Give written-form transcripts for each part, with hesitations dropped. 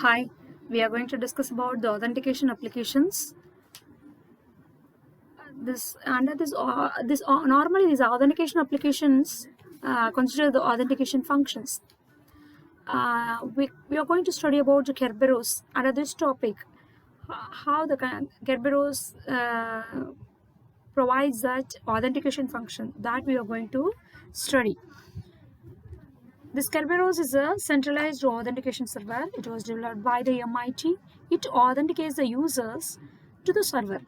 Hi, we are going to discuss about the authentication applications. Normally these authentication applications consider the authentication functions. We are going to study about the Kerberos under this topic, how the Kerberos provides that authentication function that we are going to study. This Kerberos is a centralized authentication server. It was developed by the MIT. It authenticates the users to the server.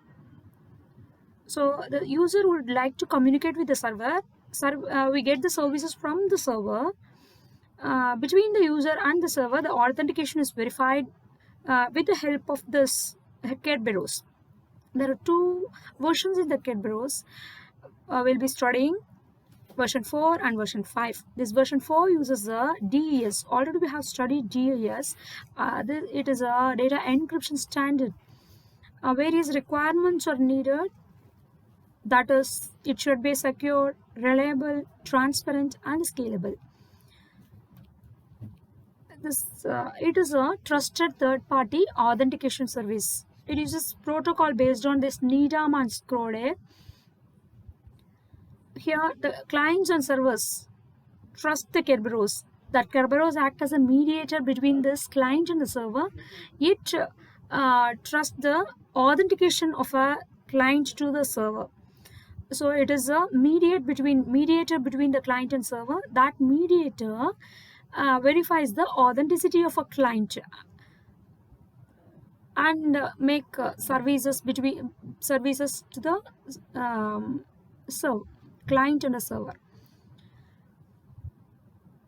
So the user would like to communicate with the server. We get the services from the server. Between the user and the server, the authentication is verified with the help of this Kerberos. There are two versions in the Kerberos. We'll be studying version 4 and version 5. This version 4 uses the DES. Already we have studied DES. It is a data encryption standard. Various requirements are needed. That is, it should be secure, reliable, transparent, and scalable. It is a trusted third-party authentication service. It uses protocol based on this NEDAM and SCRODE. Here, the clients and servers trust the Kerberos. That Kerberos act as a mediator between this client and the server. It trusts the authentication of a client to the server. So it is a mediator between the client and server. That mediator verifies the authenticity of a client and make services to the client and a server.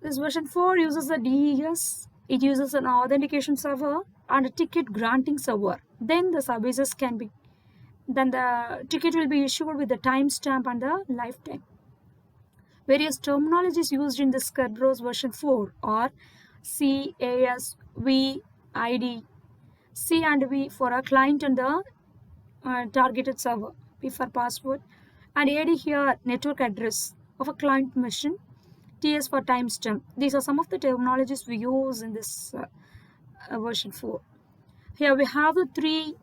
This version 4 uses the DES. It uses an authentication server and a ticket granting server. Then the services can be then the ticket will be issued with the timestamp and the lifetime. Various terminologies used in this Kerberos version 4 are C, AS, V, ID. C and V for a client and the targeted server. P for password. And AD here, network address of a client machine. TS for timestamp. These are some of the terminologies we use in this version 4. Here we have the three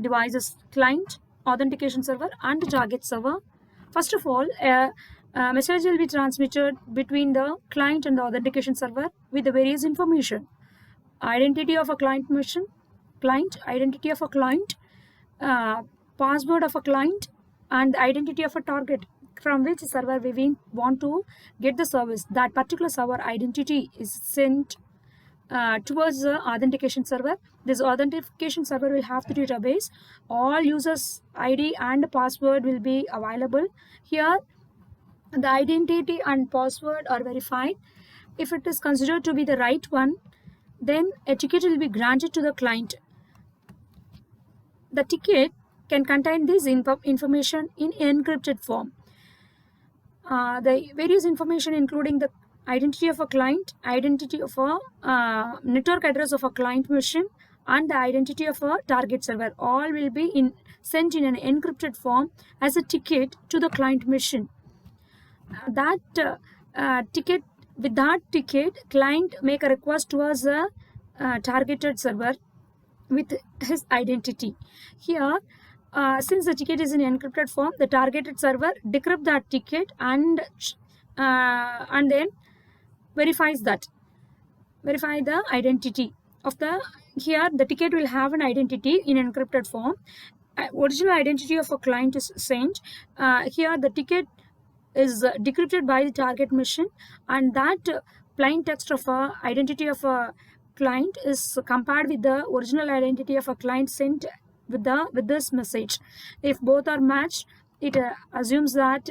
devices: client, authentication server, and target server. First of all, a message will be transmitted between the client and the authentication server with the various information: identity of a client machine, identity of a client, password of a client, and the identity of a target from which server we want to get the service. That particular server identity is sent towards the authentication server. This authentication server will have the database. All users ID and password will be available. Here the identity and password are verified. If it is considered to be the right one, then a ticket will be granted to the client. The ticket can contain this information in encrypted form. The various information including the identity of a client, identity of a network address of a client machine, and the identity of a target server all will be sent in an encrypted form as a ticket to the client machine. With that ticket, client make a request towards a targeted server with his identity. Here, since the ticket is in encrypted form, the targeted server decrypt that ticket and then verify the identity of the. Here the ticket will have an identity in encrypted form. Original identity of a client is sent. Here the ticket is decrypted by the target machine, and that plain text of a identity of a client is compared with the original identity of a client sent with this message. If both are matched, it assumes that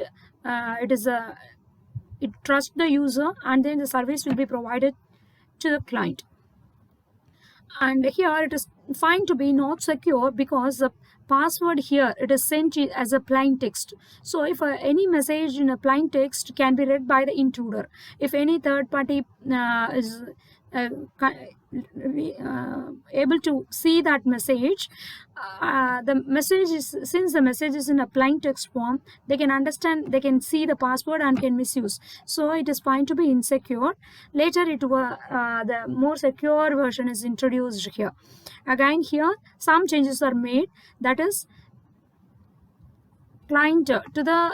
it trusts the user, and then the service will be provided to the client. And here it is found to be not secure because the password here it is sent as a plain text. So if any message in a plain text can be read by the intruder, if any third party is able to see that message. The message is, since the message is in a plain text form, they can understand, they can see the password and can misuse. So it is fine to be insecure. Later the more secure version is introduced here. Again, here some changes are made, that is client to the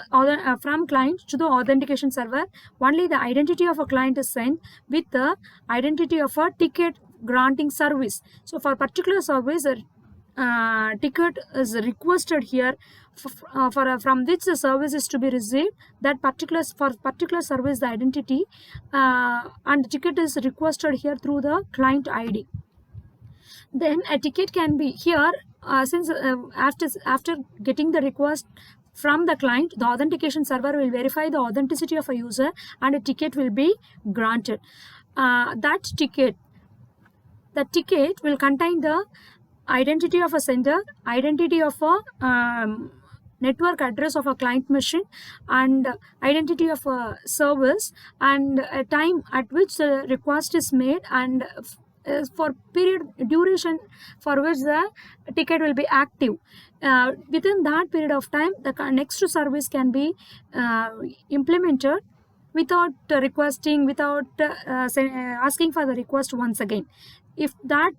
from client to the authentication server. Only the identity of a client is sent with the identity of a ticket granting service. So for particular service, a ticket is requested here from which the service is to be received. That particular service, the identity and the ticket is requested here through the client ID. Then a ticket can be here, since after getting the request from the client, the authentication server will verify the authenticity of a user and a ticket will be granted. The ticket will contain the identity of a sender, identity of a network address of a client machine, and identity of a service, and a time at which the request is made, and for period duration for which the ticket will be active. Within that period of time, the next service can be implemented without requesting, without asking for the request once again. If that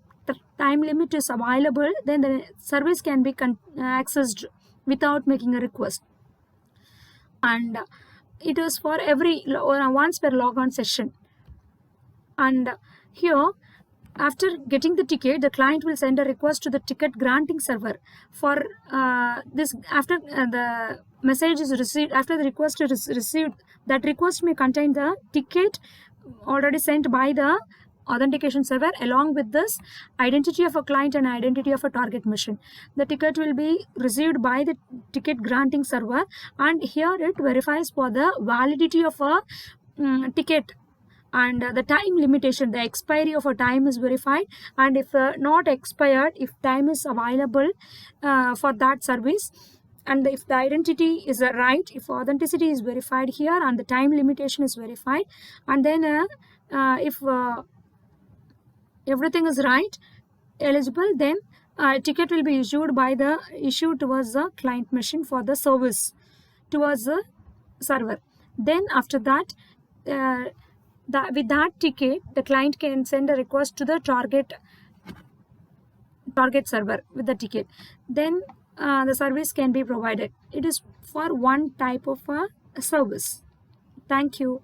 time limit is available, then the service can be accessed without making a request. And it is for every once per logon session. And here, after getting the ticket, the client will send a request to the ticket granting server. For this, after the message is received, after the request is received, that request may contain the ticket already sent by the authentication server, along with this identity of a client and identity of a target machine. The ticket will be received by the ticket granting server, and here it verifies for the validity of a ticket, and the time limitation, the expiry of a time is verified, and if not expired, if time is available for that service, and if the identity is right, if authenticity is verified here and the time limitation is verified, and then if everything is right, eligible, then ticket will be issued towards the client machine for the service towards the server. Then after that, with that ticket, the client can send a request to the target server with the ticket. Then the service can be provided. It is for one type of a service. Thank you.